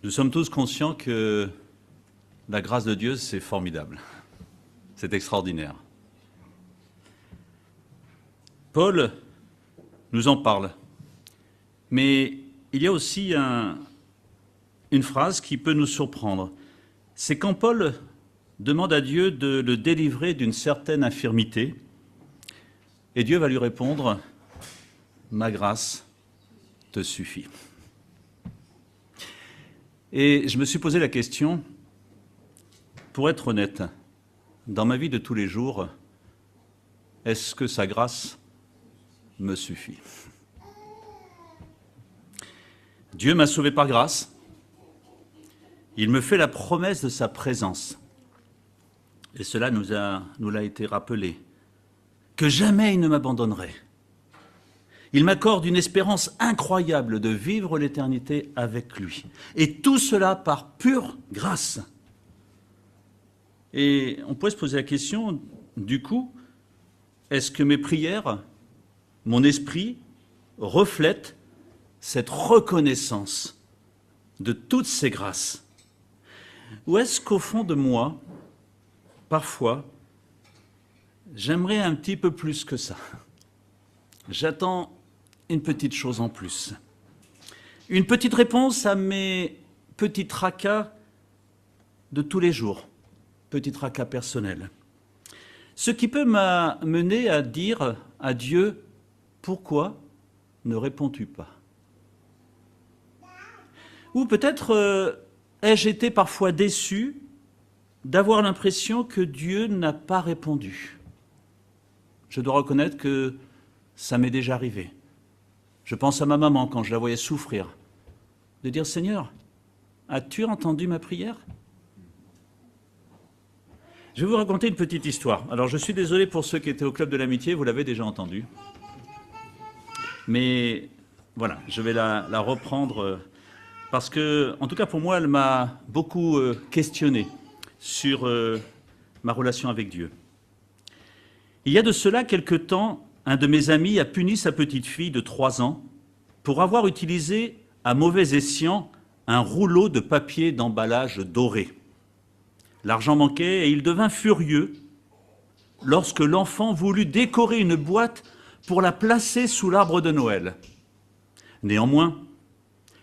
Nous sommes tous conscients que la grâce de Dieu, c'est formidable. C'est extraordinaire. Paul nous en parle. Mais il y a aussi une phrase qui peut nous surprendre. C'est quand Paul demande à Dieu de le délivrer d'une certaine infirmité, et Dieu va lui répondre « Ma grâce te suffit ». Et je me suis posé la question, pour être honnête, dans ma vie de tous les jours, est-ce que sa grâce me suffit? Dieu m'a sauvé par grâce. Il me fait la promesse de sa présence. Et cela nous l'a été rappelé. Que jamais il ne m'abandonnerait. Il m'accorde une espérance incroyable de vivre l'éternité avec lui. Et tout cela par pure grâce. Et on pourrait se poser la question, du coup, est-ce que mes prières, mon esprit, reflètent cette reconnaissance de toutes ces grâces? Ou est-ce qu'au fond de moi, parfois, j'aimerais un petit peu plus que ça? J'attends une petite chose en plus. Une petite réponse à mes petits tracas de tous les jours, petits tracas personnels. Ce qui peut m'amener à dire à Dieu, pourquoi ne réponds-tu pas? Ou peut-être ai-je été parfois déçu d'avoir l'impression que Dieu n'a pas répondu. Je dois reconnaître que ça m'est déjà arrivé. Je pense à ma maman quand je la voyais souffrir, de dire « Seigneur, as-tu entendu ma prière ?» Je vais vous raconter une petite histoire. Alors je suis désolé pour ceux qui étaient au Club de l'Amitié, vous l'avez déjà entendu. Mais voilà, je vais la reprendre parce que, en tout cas pour moi, elle m'a beaucoup questionné sur ma relation avec Dieu. Il y a de cela quelque temps, un de mes amis a puni sa petite fille de 3 ans pour avoir utilisé à mauvais escient un rouleau de papier d'emballage doré. L'argent manquait et il devint furieux lorsque l'enfant voulut décorer une boîte pour la placer sous l'arbre de Noël. Néanmoins,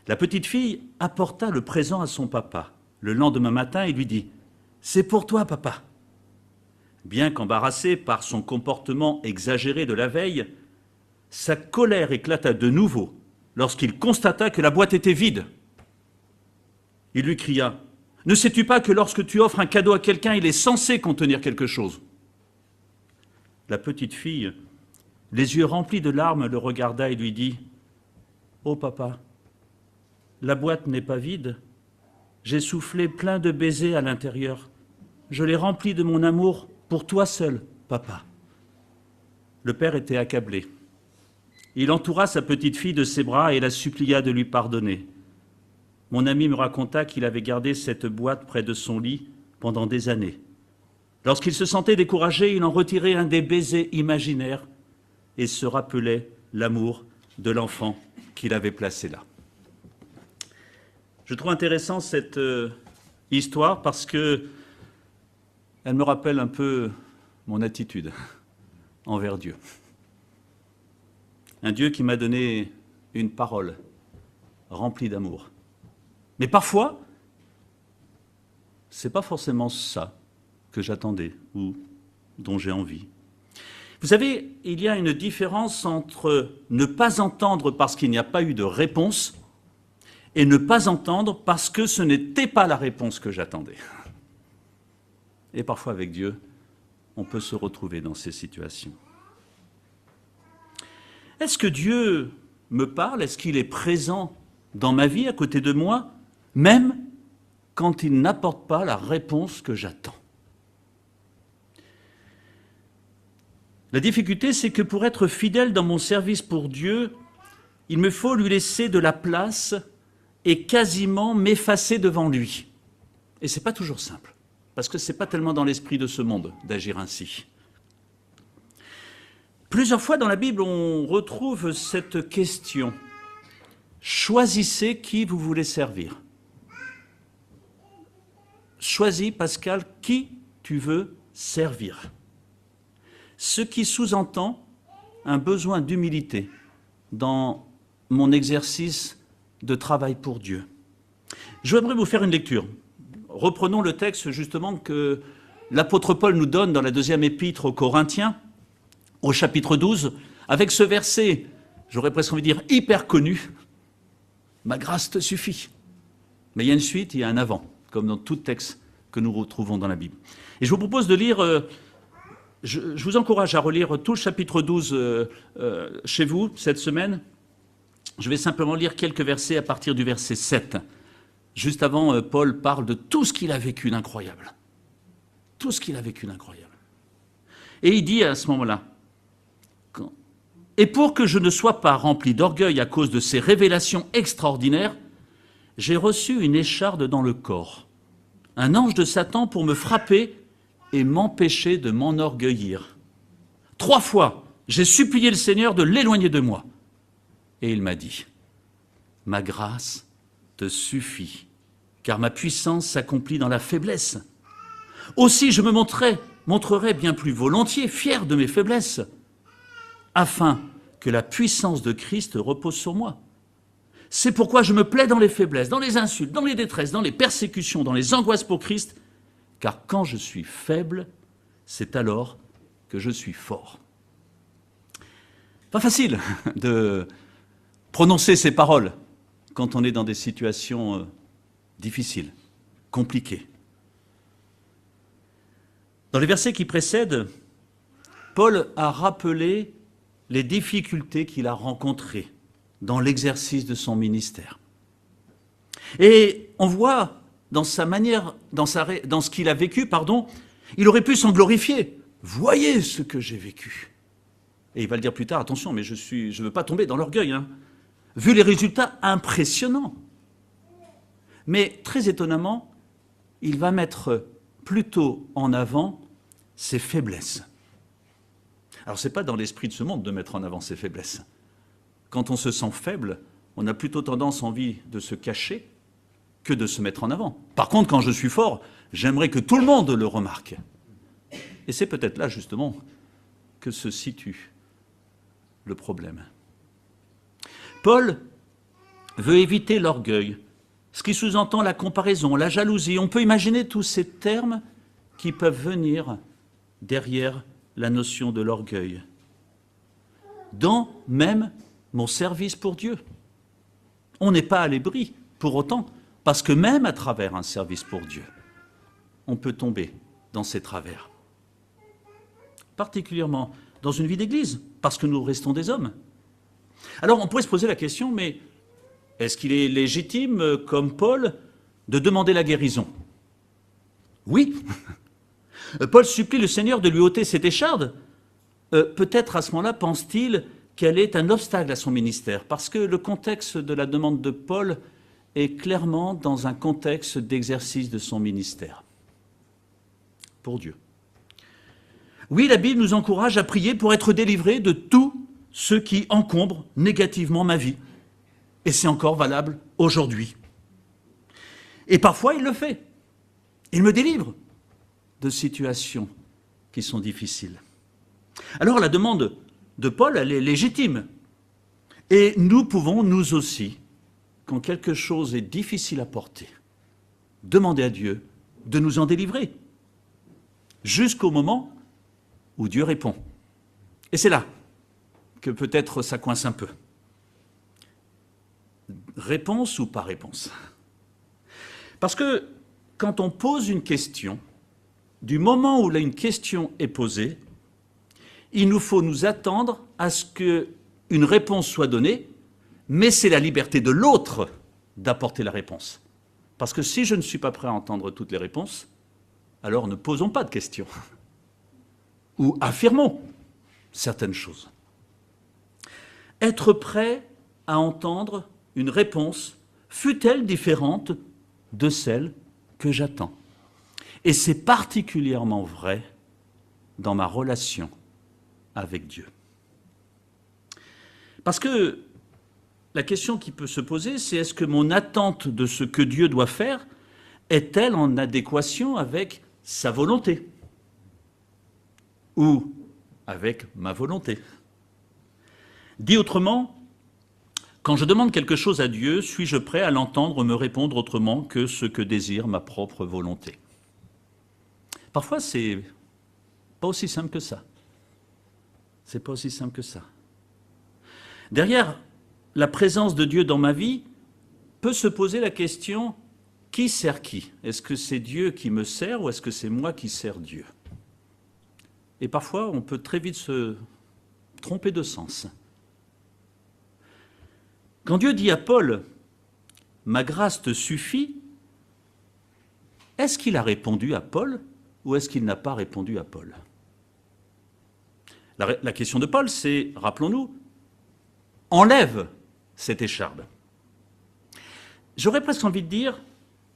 la petite fille apporta le présent à son papa. Le lendemain matin, il lui dit « C'est pour toi, papa ». Bien qu'embarrassé par son comportement exagéré de la veille, sa colère éclata de nouveau lorsqu'il constata que la boîte était vide. Il lui cria « Ne sais-tu pas que lorsque tu offres un cadeau à quelqu'un, il est censé contenir quelque chose ?» La petite fille, les yeux remplis de larmes, le regarda et lui dit « Oh papa, la boîte n'est pas vide. J'ai soufflé plein de baisers à l'intérieur. Je l'ai remplie de mon amour pour toi seul, papa. » Le père était accablé. Il entoura sa petite fille de ses bras et la supplia de lui pardonner. Mon ami me raconta qu'il avait gardé cette boîte près de son lit pendant des années. Lorsqu'il se sentait découragé, il en retirait un des baisers imaginaires et se rappelait l'amour de l'enfant qu'il avait placé là. Je trouve intéressant cette histoire parce que elle me rappelle un peu mon attitude envers Dieu. Un Dieu qui m'a donné une parole remplie d'amour. Mais parfois, ce n'est pas forcément ça que j'attendais ou dont j'ai envie. Vous savez, il y a une différence entre ne pas entendre parce qu'il n'y a pas eu de réponse et ne pas entendre parce que ce n'était pas la réponse que j'attendais. Et parfois, avec Dieu, on peut se retrouver dans ces situations. Est-ce que Dieu me parle? Est-ce qu'il est présent dans ma vie, à côté de moi, même quand il n'apporte pas la réponse que j'attends? La difficulté, c'est que pour être fidèle dans mon service pour Dieu, il me faut lui laisser de la place et quasiment m'effacer devant lui. Et ce n'est pas toujours simple, parce que ce n'est pas tellement dans l'esprit de ce monde d'agir ainsi. Plusieurs fois dans la Bible, on retrouve cette question. Choisissez qui vous voulez servir. choisis, Pascal, qui tu veux servir. Ce qui sous-entend un besoin d'humilité dans mon exercice de travail pour Dieu. Je voudrais vous faire une lecture. Reprenons le texte justement que l'apôtre Paul nous donne dans la deuxième épître aux Corinthiens, au chapitre 12, avec ce verset, j'aurais presque envie de dire, hyper connu, « Ma grâce te suffit ». Mais il y a une suite, il y a un avant, comme dans tout texte que nous retrouvons dans la Bible. Et je vous propose de lire, je vous encourage à relire tout le chapitre 12 chez vous cette semaine. Je vais simplement lire quelques versets à partir du verset 7. Juste avant, Paul parle de tout ce qu'il a vécu d'incroyable. Tout ce qu'il a vécu d'incroyable. Et il dit à ce moment-là, « Et pour que je ne sois pas rempli d'orgueil à cause de ces révélations extraordinaires, j'ai reçu une écharde dans le corps, un ange de Satan pour me frapper et m'empêcher de m'enorgueillir. 3 fois, j'ai supplié le Seigneur de l'éloigner de moi. Et il m'a dit, « Ma grâce te suffit, car ma puissance s'accomplit dans la faiblesse. Aussi je me montrerai bien plus volontiers fier de mes faiblesses, afin que la puissance de Christ repose sur moi. C'est pourquoi je me plais dans les faiblesses, dans les insultes, dans les détresses, dans les persécutions, dans les angoisses pour Christ, car quand je suis faible, c'est alors que je suis fort. » Pas facile de prononcer ces paroles quand on est dans des situations difficiles, compliquées. Dans les versets qui précèdent, Paul a rappelé les difficultés qu'il a rencontrées dans l'exercice de son ministère. Et on voit dans sa manière, dans ce qu'il a vécu, il aurait pu s'en glorifier. Voyez ce que j'ai vécu. Et il va le dire plus tard, attention, mais je ne veux pas tomber dans l'orgueil, vu les résultats impressionnants. Mais très étonnamment, il va mettre plutôt en avant ses faiblesses. Alors, ce n'est pas dans l'esprit de ce monde de mettre en avant ses faiblesses. Quand on se sent faible, on a plutôt envie de se cacher que de se mettre en avant. Par contre, quand je suis fort, j'aimerais que tout le monde le remarque. Et c'est peut-être là, justement, que se situe le problème. Paul veut éviter l'orgueil, ce qui sous-entend la comparaison, la jalousie. On peut imaginer tous ces termes qui peuvent venir derrière la notion de l'orgueil. Dans même mon service pour Dieu. On n'est pas à l'abri pour autant, parce que même à travers un service pour Dieu, on peut tomber dans ces travers. Particulièrement dans une vie d'église, parce que nous restons des hommes. Alors on pourrait se poser la question, mais est-ce qu'il est légitime, comme Paul, de demander la guérison? Oui. Paul supplie le Seigneur de lui ôter cette écharde. Peut-être à ce moment-là pense-t-il qu'elle est un obstacle à son ministère, parce que le contexte de la demande de Paul est clairement dans un contexte d'exercice de son ministère. Pour Dieu. Oui, la Bible nous encourage à prier pour être délivrés de tout ce qui encombre négativement ma vie. Et c'est encore valable aujourd'hui. Et parfois, il le fait. Il me délivre de situations qui sont difficiles. Alors la demande de Paul, elle est légitime. Et nous pouvons, nous aussi, quand quelque chose est difficile à porter, demander à Dieu de nous en délivrer, jusqu'au moment où Dieu répond. Et c'est là que peut-être ça coince un peu. Réponse ou pas réponse? Parce que quand on pose une question, du moment où une question est posée, il nous faut nous attendre à ce qu'une réponse soit donnée, mais c'est la liberté de l'autre d'apporter la réponse. Parce que si je ne suis pas prêt à entendre toutes les réponses, alors ne posons pas de questions. Ou affirmons certaines choses. Être prêt à entendre une réponse, fût-elle différente de celle que j'attends. Et c'est particulièrement vrai dans ma relation avec Dieu. Parce que la question qui peut se poser, c'est est-ce que mon attente de ce que Dieu doit faire est-elle en adéquation avec sa volonté ou avec ma volonté? Dit autrement, quand je demande quelque chose à Dieu, suis-je prêt à l'entendre me répondre autrement que ce que désire ma propre volonté? Parfois, c'est pas aussi simple que ça. C'est pas aussi simple que ça. Derrière la présence de Dieu dans ma vie, peut se poser la question, qui sert qui? Est-ce que c'est Dieu qui me sert ou est-ce que c'est moi qui sers Dieu? Et parfois, on peut très vite se tromper de sens. Quand Dieu dit à Paul, « Ma grâce te suffit », est-ce qu'il a répondu à Paul ou est-ce qu'il n'a pas répondu à Paul? La question de Paul, c'est, rappelons-nous, enlève cette écharde. J'aurais presque envie de dire,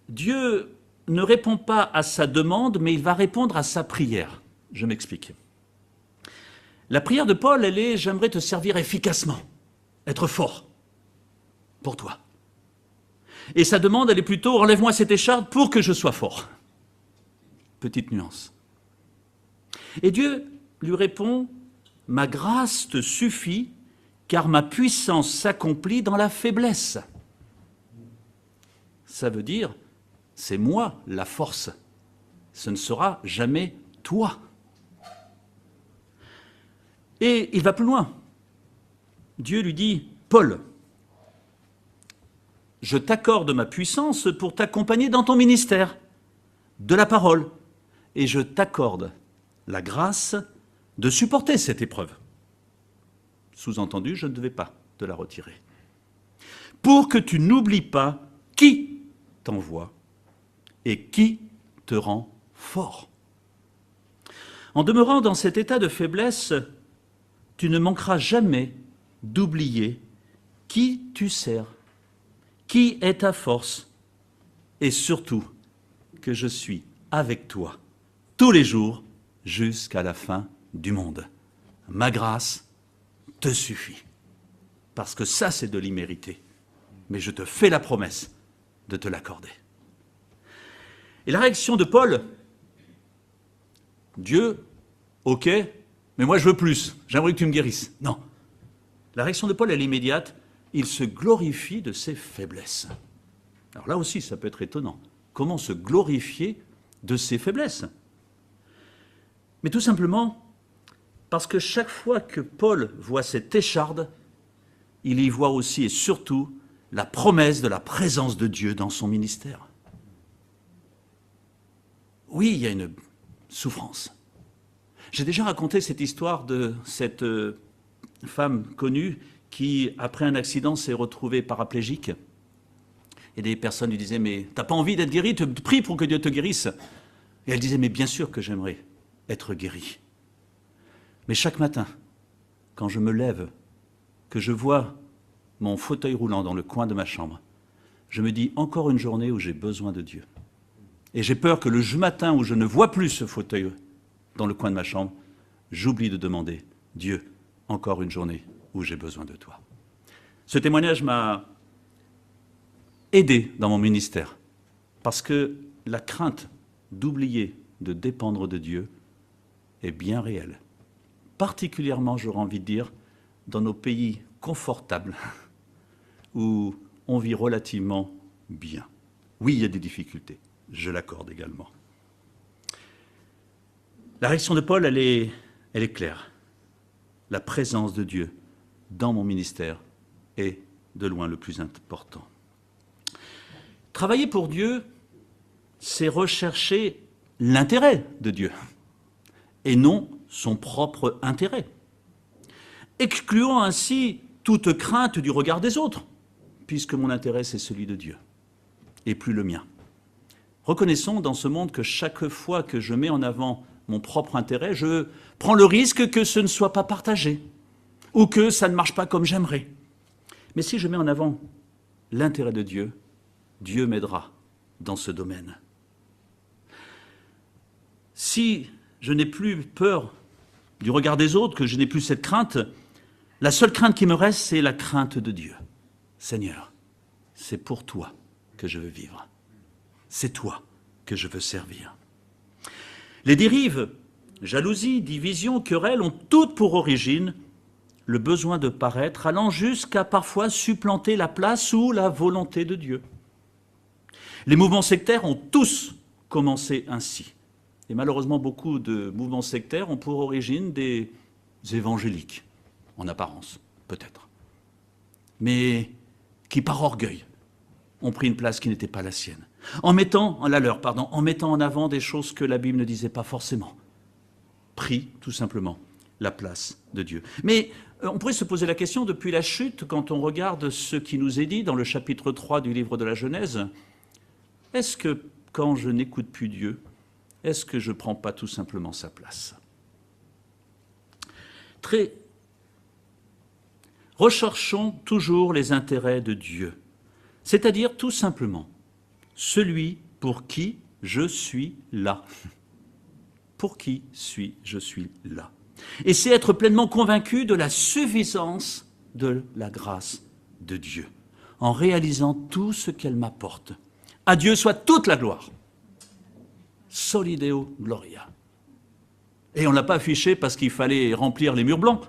Dieu ne répond pas à sa demande, mais il va répondre à sa prière. Je m'explique. La prière de Paul, elle est « J'aimerais te servir efficacement, être fort pour toi ». Et sa demande, elle est plutôt « Enlève-moi cette écharde pour que je sois fort ». Petite nuance. Et Dieu lui répond « Ma grâce te suffit, car ma puissance s'accomplit dans la faiblesse ». Ça veut dire, c'est moi la force. Ce ne sera jamais toi. Et il va plus loin. Dieu lui dit, Paul, je t'accorde ma puissance pour t'accompagner dans ton ministère de la parole. Et je t'accorde la grâce de supporter cette épreuve. Sous-entendu, je ne devais pas te la retirer. Pour que tu n'oublies pas qui t'envoie et qui te rend fort. En demeurant dans cet état de faiblesse, tu ne manqueras jamais d'oublier qui tu sers, qui est ta force, et surtout que je suis avec toi tous les jours jusqu'à la fin du monde. Ma grâce te suffit. Parce que ça, c'est de l'immérité. Mais je te fais la promesse de te l'accorder. Et la réaction de Paul, Dieu, ok, mais moi je veux plus, j'aimerais que tu me guérisses. Non. La réaction de Paul, elle est immédiate, il se glorifie de ses faiblesses. Alors là aussi, ça peut être étonnant. Comment se glorifier de ses faiblesses? Mais tout simplement parce que chaque fois que Paul voit cette écharde, il y voit aussi et surtout la promesse de la présence de Dieu dans son ministère. Oui, il y a une souffrance. J'ai déjà raconté cette histoire de cette femme connue qui, après un accident, s'est retrouvée paraplégique. Et des personnes lui disaient « Mais t'as pas envie d'être guérie? Tu pries pour que Dieu te guérisse ». Et elle disait « Mais bien sûr que j'aimerais être guérie. Mais chaque matin, quand je me lève, que je vois mon fauteuil roulant dans le coin de ma chambre, je me dis encore une journée où j'ai besoin de Dieu. Et j'ai peur que le matin où je ne vois plus ce fauteuil dans le coin de ma chambre, j'oublie de demander, Dieu, encore une journée où j'ai besoin de toi. Ce témoignage m'a aidé dans mon ministère, parce que la crainte d'oublier de dépendre de Dieu est bien réelle. Particulièrement, j'aurais envie de dire, dans nos pays confortables, où on vit relativement bien. Oui, il y a des difficultés, je l'accorde également. La réaction de Paul, elle est claire. La présence de Dieu dans mon ministère est de loin le plus important. Travailler pour Dieu, c'est rechercher l'intérêt de Dieu, et non son propre intérêt, excluant ainsi toute crainte du regard des autres, puisque mon intérêt, c'est celui de Dieu, et plus le mien. Reconnaissons dans ce monde que chaque fois que je mets en avant mon propre intérêt, je prends le risque que ce ne soit pas partagé, ou que ça ne marche pas comme j'aimerais. Mais si je mets en avant l'intérêt de Dieu, Dieu m'aidera dans ce domaine. Si je n'ai plus peur du regard des autres, que je n'ai plus cette crainte, la seule crainte qui me reste, c'est la crainte de Dieu. Seigneur, c'est pour toi que je veux vivre. c'est toi que je veux servir. Les dérives, jalousie, division, querelle ont toutes pour origine le besoin de paraître, allant jusqu'à parfois supplanter la place ou la volonté de Dieu. Les mouvements sectaires ont tous commencé ainsi. Et malheureusement, beaucoup de mouvements sectaires ont pour origine des évangéliques, en apparence, peut-être, mais qui, par orgueil, ont pris une place qui n'était pas la sienne, en mettant en avant des choses que la Bible ne disait pas forcément, pris, tout simplement, la place de Dieu. Mais on pourrait se poser la question, depuis la chute, quand on regarde ce qui nous est dit dans le chapitre 3 du livre de la Genèse, est-ce que, quand je n'écoute plus Dieu, est-ce que je ne prends pas tout simplement sa place? Recherchons toujours les intérêts de Dieu, c'est-à-dire tout simplement celui pour qui je suis là. Pour qui je suis là. Et c'est être pleinement convaincu de la suffisance de la grâce de Dieu, en réalisant tout ce qu'elle m'apporte. À Dieu soit toute la gloire. Soli Deo Gloria. Et on ne l'a pas affiché parce qu'il fallait remplir les murs blancs.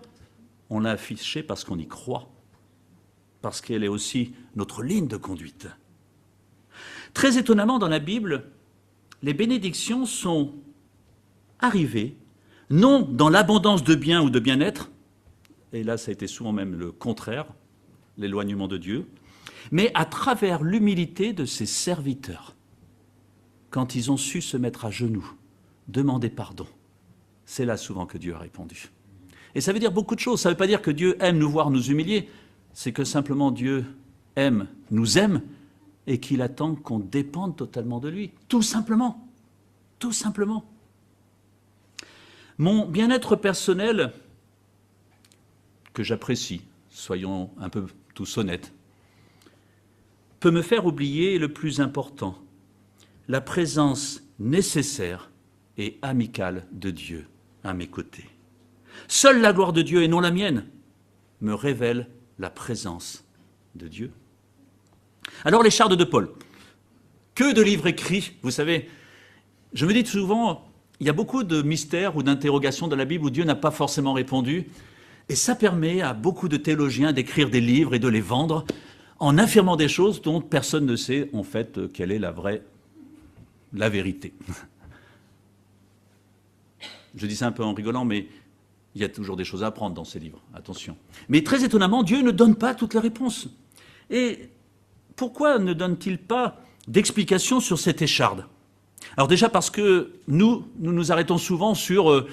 On l'a affiché parce qu'on y croit. Parce qu'elle est aussi notre ligne de conduite. Très étonnamment, dans la Bible, les bénédictions sont arrivées, non dans l'abondance de biens ou de bien-être, et là ça a été souvent même le contraire, l'éloignement de Dieu, mais à travers l'humilité de ses serviteurs. Quand ils ont su se mettre à genoux, demander pardon, c'est là souvent que Dieu a répondu. Et ça veut dire beaucoup de choses. Ça ne veut pas dire que Dieu aime nous voir nous humilier, c'est que simplement Dieu nous aime, et qu'il attend qu'on dépende totalement de lui. Tout simplement. Tout simplement. Mon bien-être personnel, que j'apprécie, soyons un peu tous honnêtes, peut me faire oublier le plus important, la présence nécessaire et amicale de Dieu à mes côtés. Seule la gloire de Dieu et non la mienne me révèle la présence de Dieu. Alors les chardes de Paul, que de livres écrits, vous savez, je me dis souvent, il y a beaucoup de mystères ou d'interrogations dans la Bible où Dieu n'a pas forcément répondu, et ça permet à beaucoup de théologiens d'écrire des livres et de les vendre en affirmant des choses dont personne ne sait en fait quelle est la vérité. Je dis ça un peu en rigolant, mais il y a toujours des choses à apprendre dans ces livres, attention. Mais très étonnamment, Dieu ne donne pas toutes les réponses. Et pourquoi ne donne-t-il pas d'explications sur cette écharde? Alors déjà parce que nous nous arrêtons souvent sur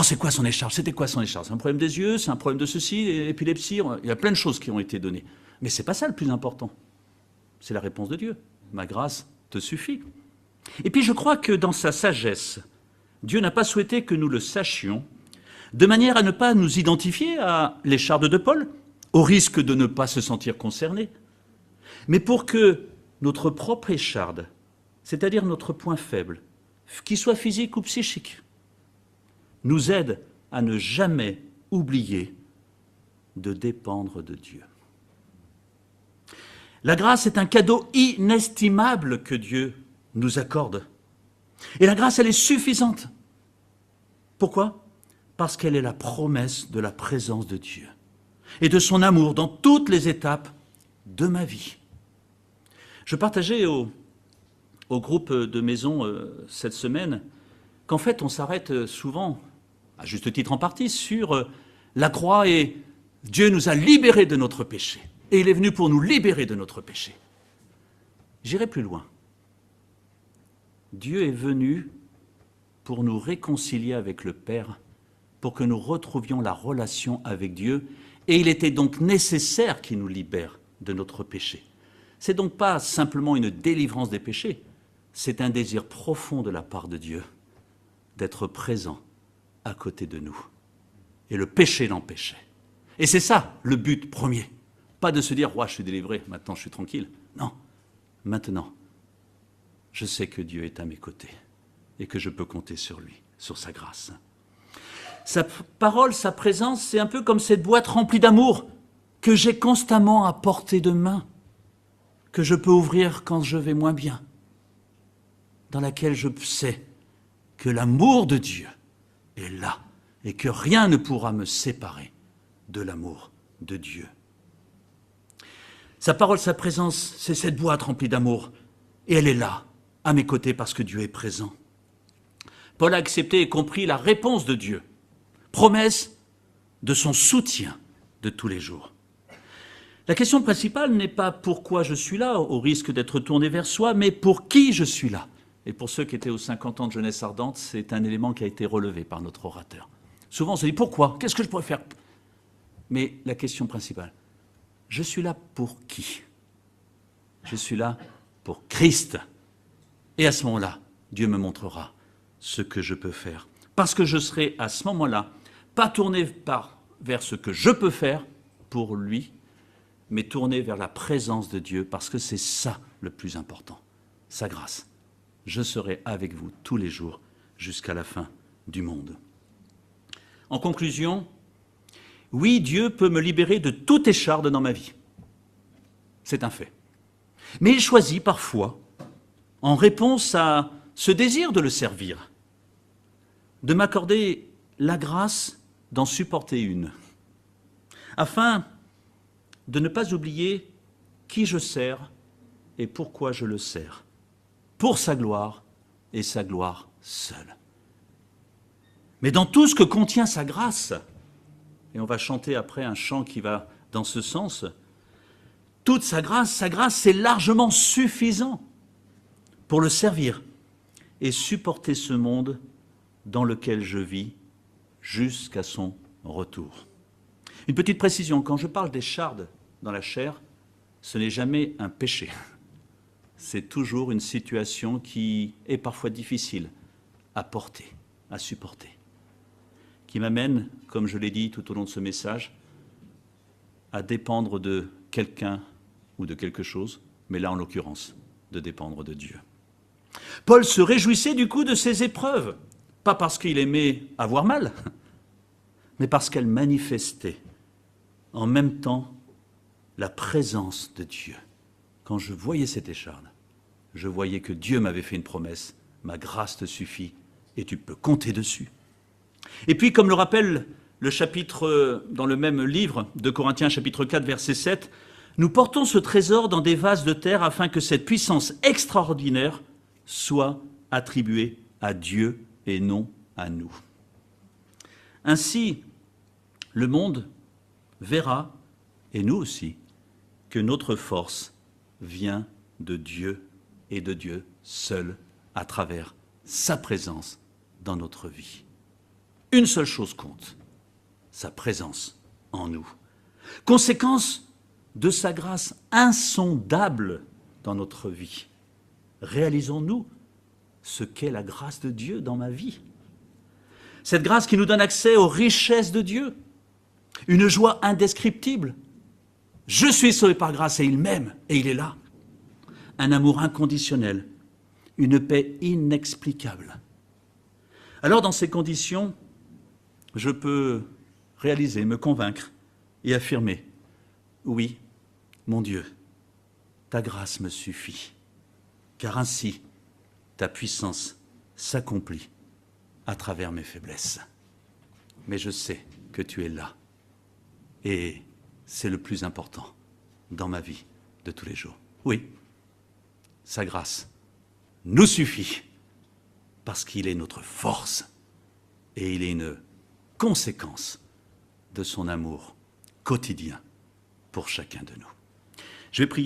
c'est quoi son écharde? C'était quoi son écharde? C'est un problème des yeux, c'est un problème de ceci, épilepsie, il y a plein de choses qui ont été données. Mais ce n'est pas ça le plus important. C'est la réponse de Dieu. Ma grâce te suffit. Et puis je crois que dans sa sagesse, Dieu n'a pas souhaité que nous le sachions, de manière à ne pas nous identifier à l'écharde de Paul, au risque de ne pas se sentir concerné, mais pour que notre propre écharde, c'est-à-dire notre point faible, qu'il soit physique ou psychique, nous aide à ne jamais oublier de dépendre de Dieu. La grâce est un cadeau inestimable que Dieu nous accorde. Et la grâce, elle est suffisante. Pourquoi? Parce qu'elle est la promesse de la présence de Dieu et de son amour dans toutes les étapes de ma vie. Je partageais au groupe de maison cette semaine qu'en fait on s'arrête souvent, à juste titre en partie, sur la croix et Dieu nous a libérés de notre péché. Et il est venu pour nous libérer de notre péché. J'irai plus loin. Dieu est venu pour nous réconcilier avec le Père, pour que nous retrouvions la relation avec Dieu, et il était donc nécessaire qu'il nous libère de notre péché. C'est donc pas simplement une délivrance des péchés, c'est un désir profond de la part de Dieu d'être présent à côté de nous. Et le péché l'empêchait. Et c'est ça le but premier. Pas de se dire, je suis délivré, maintenant je suis tranquille. Non, maintenant, je sais que Dieu est à mes côtés et que je peux compter sur lui, sur sa grâce. Sa parole, sa présence, c'est un peu comme cette boîte remplie d'amour que j'ai constamment à portée de main, que je peux ouvrir quand je vais moins bien. dans laquelle je sais que l'amour de Dieu est là et que rien ne pourra me séparer de l'amour de Dieu. Sa parole, sa présence, c'est cette boîte remplie d'amour et elle est là, à mes côtés, parce que Dieu est présent. Paul a accepté et compris la réponse de Dieu, promesse de son soutien de tous les jours. La question principale n'est pas pourquoi je suis là, au risque d'être tourné vers soi, mais pour qui je suis là. Et pour ceux qui étaient aux 50 ans de jeunesse ardente, c'est un élément qui a été relevé par notre orateur. Souvent on se dit pourquoi ? Qu'est-ce que je pourrais faire ? Mais la question principale, je suis là pour qui ? Je suis là pour Christ. Et à ce moment-là, Dieu me montrera ce que je peux faire. Parce que je serai à ce moment-là pas tourné vers ce que je peux faire pour lui, mais tourné vers la présence de Dieu, parce que c'est ça le plus important, sa grâce. Je serai avec vous tous les jours jusqu'à la fin du monde. En conclusion, oui, Dieu peut me libérer de toute écharde dans ma vie. C'est un fait. Mais il choisit parfois, en réponse à ce désir de le servir, de m'accorder la grâce d'en supporter une, afin de ne pas oublier qui je sers et pourquoi je le sers, pour sa gloire et sa gloire seule. Mais dans tout ce que contient sa grâce, et on va chanter après un chant qui va dans ce sens, toute sa grâce, c'est largement suffisant pour le servir et supporter ce monde dans lequel je vis jusqu'à son retour. Une petite précision, quand je parle d'écharde dans la chair, ce n'est jamais un péché. C'est toujours une situation qui est parfois difficile à porter, à supporter, qui m'amène, comme je l'ai dit tout au long de ce message, à dépendre de quelqu'un ou de quelque chose, mais là en l'occurrence, de dépendre de Dieu. Paul se réjouissait du coup de ces épreuves, pas parce qu'il aimait avoir mal, mais parce qu'elles manifestaient en même temps la présence de Dieu. Quand je voyais cette écharde, je voyais que Dieu m'avait fait une promesse, ma grâce te suffit et tu peux compter dessus. Et puis, comme le rappelle le chapitre, dans le même livre de Corinthiens, chapitre 4, verset 7, nous portons ce trésor dans des vases de terre afin que cette puissance extraordinaire soit attribuée à Dieu et non à nous. Ainsi, le monde verra, et nous aussi, que notre force vient de Dieu et de Dieu seul à travers sa présence dans notre vie. Une seule chose compte, sa présence en nous. Conséquence de sa grâce insondable dans notre vie. Réalisons-nous ce qu'est la grâce de Dieu dans ma vie. Cette grâce qui nous donne accès aux richesses de Dieu, une joie indescriptible. Je suis sauvé par grâce et il m'aime et il est là. Un amour inconditionnel, une paix inexplicable. Alors dans ces conditions, je peux réaliser, me convaincre et affirmer, oui, mon Dieu, ta grâce me suffit, car ainsi ta puissance s'accomplit à travers mes faiblesses. Mais je sais que tu es là, et c'est le plus important dans ma vie de tous les jours. Oui, sa grâce nous suffit, parce qu'il est notre force, et il est une conséquence de son amour quotidien pour chacun de nous. Je vais prier.